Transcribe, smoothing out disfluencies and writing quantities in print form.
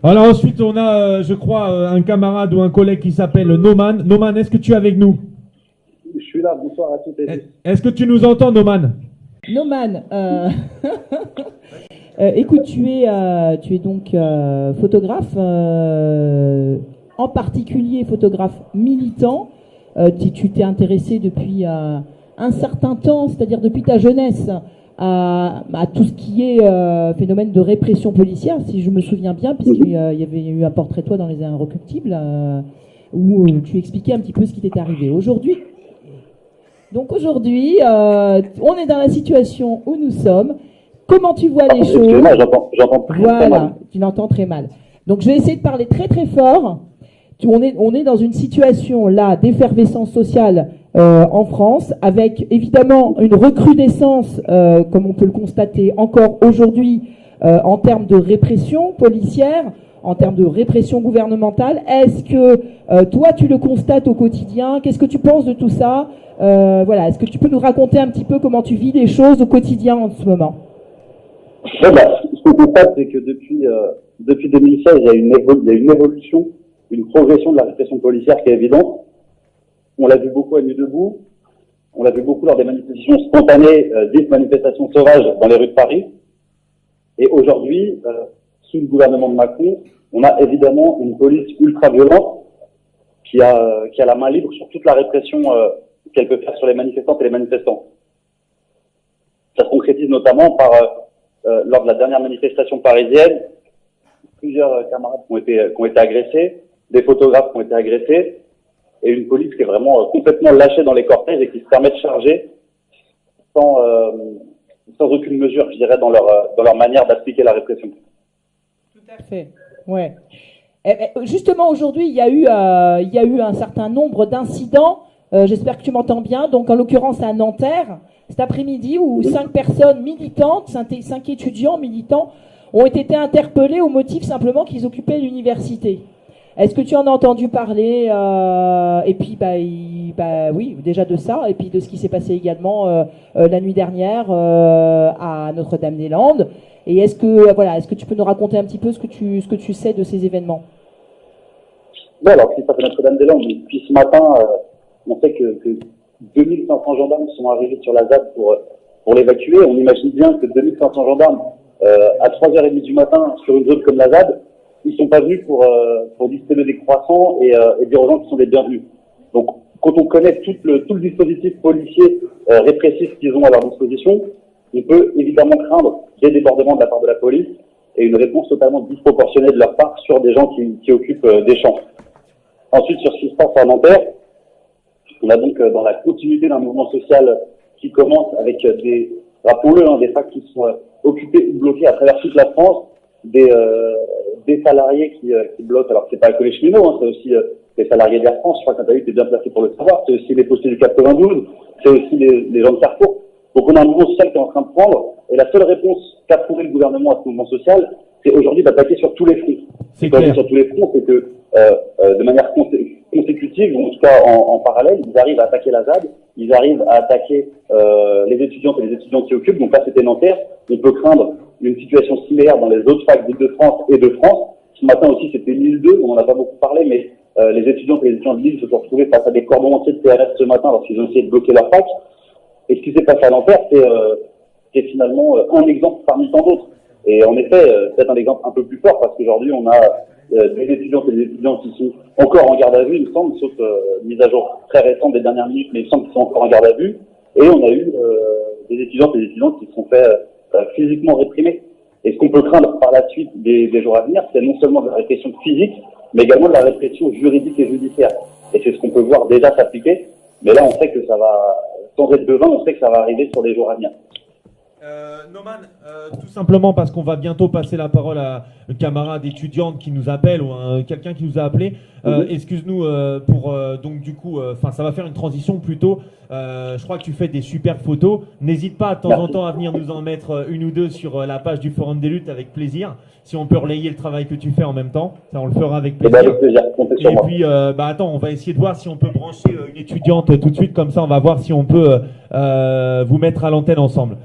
Alors ensuite, on a, je crois, un camarade ou un collègue qui s'appelle Noman. Noman, est-ce que tu es avec nous? Je suis là, bonsoir à toutes et tous. Est-ce que tu nous entends, Noman? Noman, écoute, tu es donc photographe, en particulier photographe militant. Tu t'es intéressé depuis un certain temps, c'est-à-dire depuis ta jeunesse, à tout ce qui est phénomène de répression policière, si je me souviens bien, puisqu'il y avait eu un portrait de toi dans Les Inrecuptibles, où tu expliquais un petit peu ce qui t'était arrivé. Aujourd'hui, on est dans la situation où nous sommes. Comment tu vois les choses? Excuse-moi, j'entends très mal. Voilà, tu l'entends très mal. Donc je vais essayer de parler très très fort. On est dans une situation là d'effervescence sociale en France, avec évidemment une recrudescence, comme on peut le constater encore aujourd'hui, en termes de répression policière, en termes de répression gouvernementale. Est-ce que toi tu le constates au quotidien? Qu'est-ce que tu penses de tout ça? Voilà, est-ce que tu peux nous raconter un petit peu comment tu vis les choses au quotidien en ce moment? Ce qu'on constate, c'est que depuis 2016, il y a une évolution, une progression de la répression policière qui est évidente. On l'a vu beaucoup à Nuit debout, on l'a vu beaucoup lors des manifestations spontanées, dites manifestations sauvages dans les rues de Paris. Et aujourd'hui, sous le gouvernement de Macron, on a évidemment une police ultra violente qui a la main libre sur toute la répression qu'elle peut faire sur les manifestantes et les manifestants. Ça se concrétise notamment par lors de la dernière manifestation parisienne, plusieurs camarades qui ont été agressés, des photographes qui ont été agressés, et une police qui est vraiment complètement lâchée dans les cortèges et qui se permet de charger sans aucune mesure, je dirais, dans leur manière d'appliquer la répression. Tout à fait, ouais. Justement, aujourd'hui, il y a eu un certain nombre d'incidents. J'espère que tu m'entends bien. Donc, en l'occurrence, à Nanterre, cet après-midi, où 5 personnes militantes, 5 étudiants militants, ont été interpellés au motif simplement qu'ils occupaient l'université. Est-ce que tu en as entendu parler? Et puis, oui, déjà de ça, et puis de ce qui s'est passé également la nuit dernière à Notre-Dame-des-Landes. Et est-ce que tu peux nous raconter un petit peu ce que tu sais de ces événements? Bon, alors, ce qui se passe à Notre-Dame-des-Landes, depuis ce matin, on sait que 2500 gendarmes sont arrivés sur la ZAD pour l'évacuer. On imagine bien que 2500 gendarmes, à 3h30 du matin, sur une zone comme la ZAD, ils sont pas venus pour distribuer des croissants et dire aux gens qu'ils sont les bienvenus. Donc, quand on connaît tout le dispositif policier répressif qu'ils ont à leur disposition, on peut évidemment craindre des débordements de la part de la police et une réponse totalement disproportionnée de leur part sur des gens qui occupent des champs. Ensuite, sur ce qui se passe à Nanterre, on a donc dans la continuité d'un mouvement social qui commence avec rappelons-le, des facs qui sont occupés ou bloqués à travers toute la France, des salariés qui bloquent. Alors c'est pas que les cheminots, c'est aussi les salariés d'Air France. Je crois que Nathalie, t'es bien placé pour le savoir. C'est aussi les postés du 92, c'est aussi les gens de Carrefour. Donc on a un mouvement social qui est en train de prendre, et la seule réponse qu'a trouvé le gouvernement à ce mouvement social, c'est aujourd'hui d'attaquer sur tous les fronts. C'est clair. Sur tous les fronts, c'est que de manière consécutive, ou en tout cas en parallèle, ils arrivent à attaquer la ZAD, ils arrivent à attaquer les étudiantes et les étudiants qui occupent. Donc là, c'était Nanterre. On peut craindre une situation similaire dans les autres facs d'Île-de-France et de France. Ce matin aussi, c'était Lille 2, on n'en a pas beaucoup parlé, mais les étudiantes et les étudiants de Lille se sont retrouvés face à des cordons entiers de CRS ce matin lorsqu'ils ont essayé de bloquer leur fac. Et ce qui s'est passé à Nanterre, c'est finalement un exemple parmi tant d'autres. Et en effet, c'est un exemple un peu plus fort, parce qu'aujourd'hui, on a des étudiantes et des étudiants qui sont encore en garde à vue, il me semble, sauf mise à jour très récente des dernières minutes, mais il me semble qu'ils sont encore en garde à vue. Et on a eu des étudiantes et des étudiants qui se sont fait physiquement réprimés. Et ce qu'on peut craindre par la suite des jours à venir, c'est non seulement de la répression physique, mais également de la répression juridique et judiciaire. Et c'est ce qu'on peut voir déjà s'appliquer. Mais là, on sait que ça va, sans être devin, on sait que ça va arriver sur les jours à venir. Noman, tout simplement parce qu'on va bientôt passer la parole à une camarade étudiante qui nous appelle ou quelqu'un qui nous a appelé. Excuse-nous pour donc du coup, ça va faire une transition plutôt. Je crois que tu fais des super photos. N'hésite pas de temps en temps à venir nous en mettre une ou deux sur la page du Forum des luttes avec plaisir. Si on peut relayer le travail que tu fais en même temps, ça on le fera avec plaisir. Avec plaisir. Et puis, attends, on va essayer de voir si on peut brancher une étudiante tout de suite, comme ça on va voir si on peut vous mettre à l'antenne ensemble.